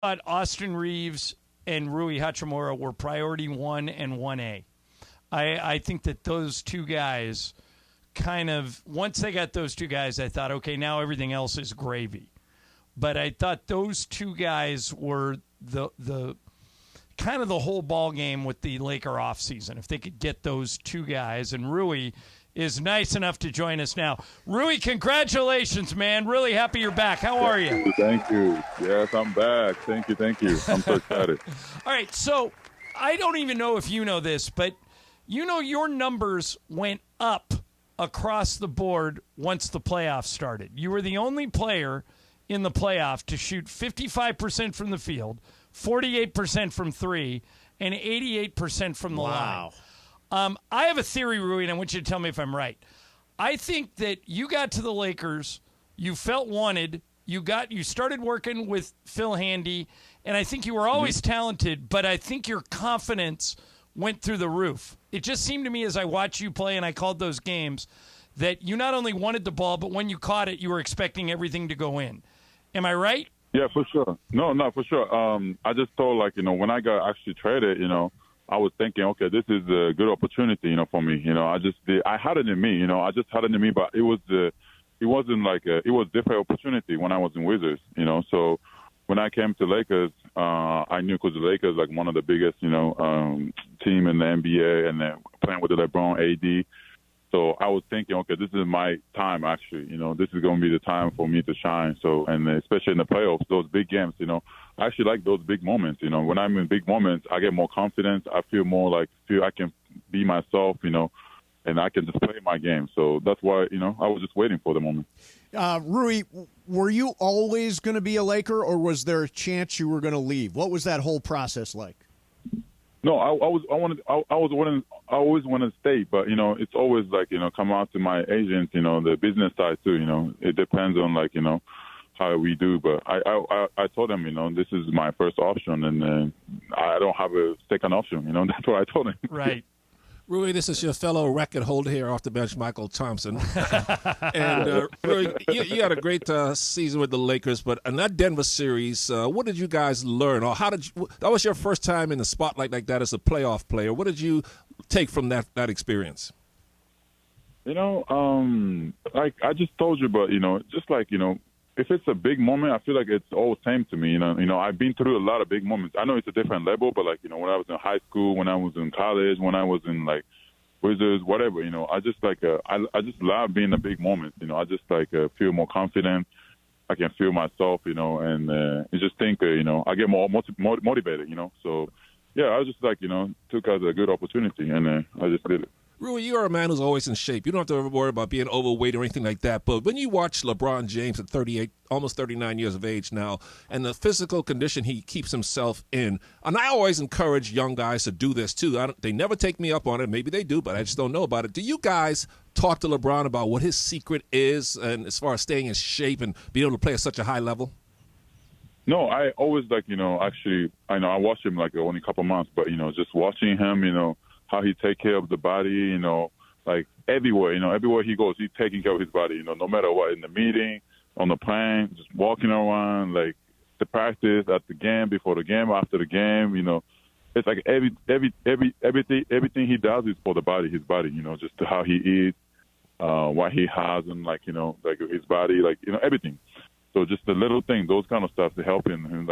thought Austin Reeves and Rui Hachimura were priority 1 and 1A. I think that those two guys kind of, once they got those two guys, I thought, okay, now everything else is gravy. But I thought those two guys were the kind of the whole ball game with the Laker offseason. If they could get those two guys, and Rui is nice enough to join us now. Rui, congratulations, man. Really happy you're back. How are you? Thank you. Yes, I'm back. Thank you. I'm so excited. All right, so I don't even know if you know this, but you know your numbers went up across the board once the playoffs started. You were the only player in the playoff to shoot 55% from the field, 48% from three, and 88% from the line. I have a theory, Rui, and I want you to tell me if I'm right. I think that you got to the Lakers, you felt wanted, you started working with Phil Handy, and I think you were always talented, but I think your confidence went through the roof. It just seemed to me as I watched you play and I called those games that you not only wanted the ball, but when you caught it, you were expecting everything to go in. Am I right? Yeah, for sure. No, for sure. I just thought, when I got actually traded, I was thinking, okay, this is a good opportunity, for me. I had it in me, I just had it in me, but it wasn't it was different opportunity when I was in Wizards, So when I came to Lakers, I knew because the Lakers one of the biggest, team in the NBA, and then playing with the LeBron, AD. So I was thinking, okay, this is my time, actually. This is going to be the time for me to shine. So, and especially in the playoffs, those big games, I actually like those big moments. When I'm in big moments, I get more confidence. I feel more feel I can be myself, and I can just play my game. So that's why, I was just waiting for the moment. Rui, were you always going to be a Laker, or was there a chance you were going to leave? What was that whole process like? No, I always wanted to stay, but it's always come out to my agent, the business side too. It depends on how we do, but I told him, this is my first option, and I don't have a second option. That's what I told him. Right. Rui, this is your fellow record holder here off the bench, Michael Thompson. And Rui, you had a great season with the Lakers, but in that Denver series, what did you guys learn, or that was your first time in the spotlight like that as a playoff player. What did you take from that experience? I just told you, but if it's a big moment, I feel like it's all the same to me. I've been through a lot of big moments. I know it's a different level, but when I was in high school, when I was in college, when I was in Wizards, whatever, I just I just love being in big moments. I just feel more confident. I can feel myself, and I just think, I get more motivated, So, yeah, I was just took as a good opportunity, and I just did it. Rui, you're a man who's always in shape. You don't have to worry about being overweight or anything like that. But when you watch LeBron James at 38, almost 39 years of age now, and the physical condition he keeps himself in, and I always encourage young guys to do this too. They never take me up on it. Maybe they do, but I just don't know about it. Do you guys talk to LeBron about what his secret is, and as far as staying in shape and being able to play at such a high level? No, I always actually, I watched him only a couple months, but, just watching him, how he take care of the body, everywhere, everywhere he goes, he's taking care of his body, no matter what, in the meeting, on the plane, just walking around, the practice, at the game, before the game, after the game, it's everything he does is for the body, his body, just how he eats, what he has, and his body, everything. So just the little thing, those kind of stuff to help him,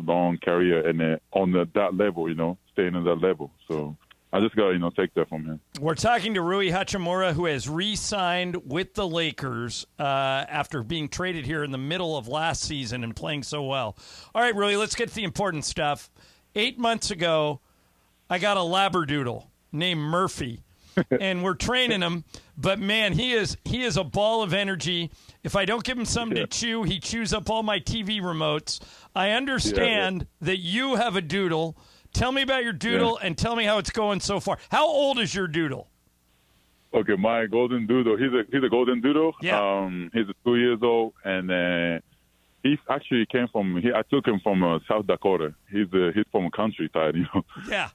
long career and on that level, staying in that level. So I just got to, take that from him. We're talking to Rui Hachimura, who has re-signed with the Lakers after being traded here in the middle of last season and playing so well. All right, Rui, let's get to the important stuff. 8 months ago, I got a Labradoodle named Murphy, and we're training him. But, man, he is a ball of energy. If I don't give him something to chew, he chews up all my TV remotes. I understand that you have a doodle. Tell me about your doodle and tell me how it's going so far. How old is your doodle? Okay, my golden doodle. He's a golden doodle. Yeah. He's 2 years old, and he actually came from. I took him from South Dakota. He's from a countryside, Yeah.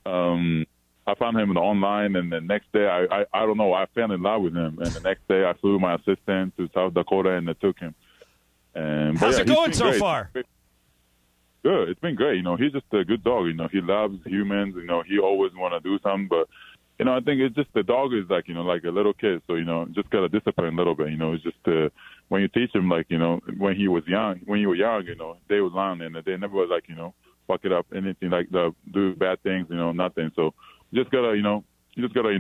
I found him online, and the next day I don't know. I fell in love with him, and the next day I flew my assistant to South Dakota and I took him. And how's it going so far? Good. It's been great. He's just a good dog. He loves humans. He always want to do something. But, I think it's just the dog is like, like a little kid. So, just got to discipline a little bit. It's just when you teach him, like, when you were young, they was learn and they never, like, fuck it up, anything like that, do bad things, nothing. So you just got to,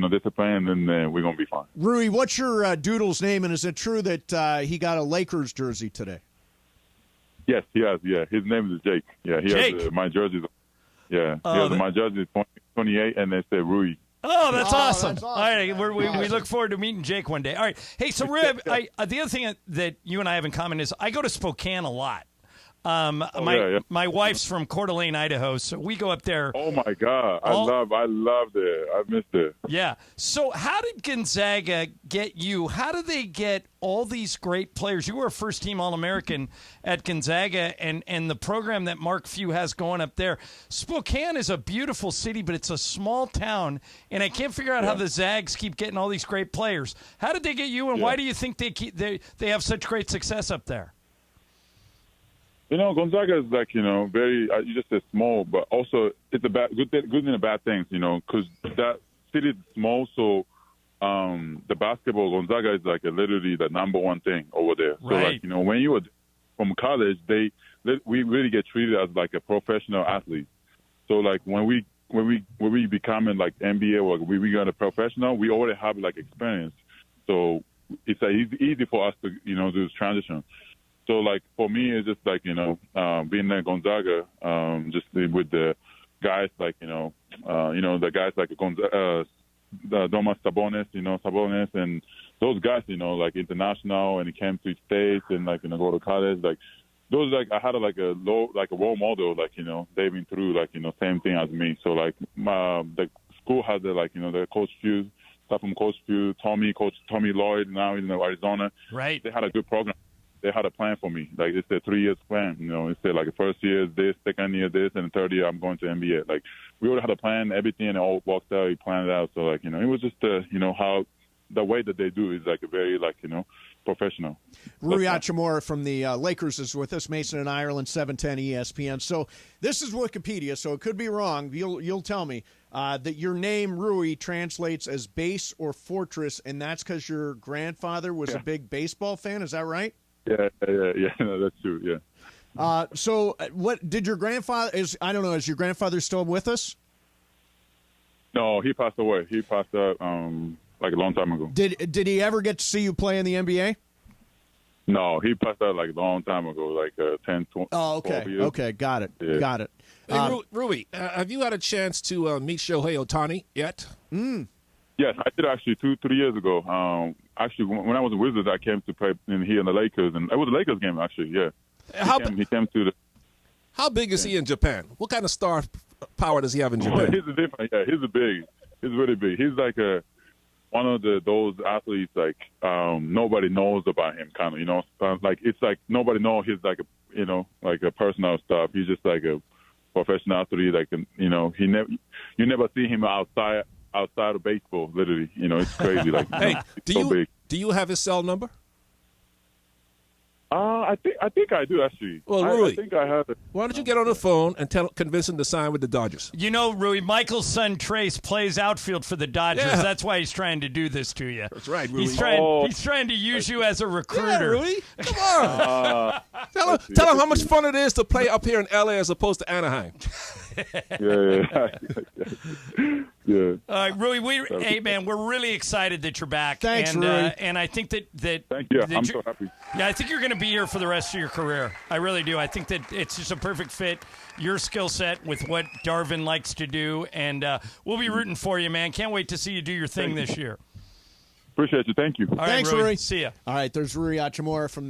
discipline and then we're going to be fine. Rui, what's your doodle's name? And is it true that he got a Lakers jersey today? Yes, he has. Yeah, his name is Jake. Yeah, he Jake. has my jersey. Yeah, my jersgy is 28, and they say Rui. Oh, that's awesome. That's awesome. All right, we look forward to meeting Jake one day. All right. Hey, so Rib, the other thing that you and I have in common is I go to Spokane a lot. My wife's from Coeur d'Alene, Idaho, so we go up there. Oh my God, I loved it. I missed it. Yeah. So how did Gonzaga get you? How do they get all these great players? You were a first-team All-American at Gonzaga, and the program that Mark Few has going up there. Spokane is a beautiful city, but it's a small town, and I can't figure out how the Zags keep getting all these great players. How did they get you, and why do you think they have such great success up there? Gonzaga is like, very, you just said small, but also it's a good and bad things, because that city is small, so the basketball, Gonzaga is like literally the number one thing over there. Right. So like, when you were from college, we really get treated as like a professional athlete. So like when we becoming like NBA or we got a professional, we already have like experience. So it's easy for us to, do this transition. So, like, for me, it's just, like, being at Gonzaga, just with the guys, like, the guys like Domas Sabonis, and those guys, like, international, and he came to States and, like, go to college. Like, those, like, I had, a role model, like, they've been through, like, same thing as me. So, like, the school had, the Coach Few, stuff from Coach Few, Coach Tommy Lloyd, now in Arizona. Right. They had a good program. They had a plan for me. Like, it's a 3 years plan. It's like the first year is this, second year this, and the third year I'm going to NBA. Like, we already had a plan, everything, and it all worked out. We planned it out. So, like, it was just, how the way that they do is, like, very, like, professional. Rui Hachimura from the Lakers is with us, Mason in Ireland, 710 ESPN. So this is Wikipedia, so it could be wrong. You'll tell me that your name, Rui, translates as base or fortress, and that's because your grandfather was a big baseball fan. Is that right? Yeah. No, that's true. Yeah. So, what did your grandfather? Is your grandfather still with us? No, he passed away. He passed out like a long time ago. Did he ever get to see you play in the NBA? No, he passed out like a long time ago, like 10, 20. Oh, okay. 12 years. Okay, got it. Yeah. Got it. Hey, Rui, have you had a chance to meet Shohei Ohtani yet? Yes, I did actually 2-3 years ago. Actually, when I was a Wizard, I came to play here in the Lakers, and it was a Lakers game actually. Yeah, he came to the. How big is he in Japan? What kind of star power does he have in Japan? He's different. Yeah, he's big. He's really big. He's like one of those athletes like nobody knows about him. Kind of, like it's like nobody knows he's like like a personal stuff. He's just like a professional athlete. Like you never see him outside of baseball, literally. It's crazy. Like, hey, big. Do you have his cell number? I think I do, actually. Well, Rui, I think I have it. Why don't you get on the phone and convince him to sign with the Dodgers? Rui, Michael's son Trace plays outfield for the Dodgers. Yeah. That's why he's trying to do this to you. That's right, Rui. He's trying to use you as a recruiter. Yeah, Rui. Come on. Tell him how much fun it is to play up here in L.A. as opposed to Anaheim. Yeah. All right, Rui, hey, man, we're really excited that you're back. Thanks, and, Rui. And I think that Thank you. that I'm you're- so happy. Yeah, I think you're going to be here for the rest of your career. I really do. I think that it's just a perfect fit, your skill set with what Darvin likes to do, and we'll be rooting for you, man. Can't wait to see you do your thing this year. Appreciate you. Thank you. All right, Thanks, Rui. See ya. All right, there's Rui Hachimura from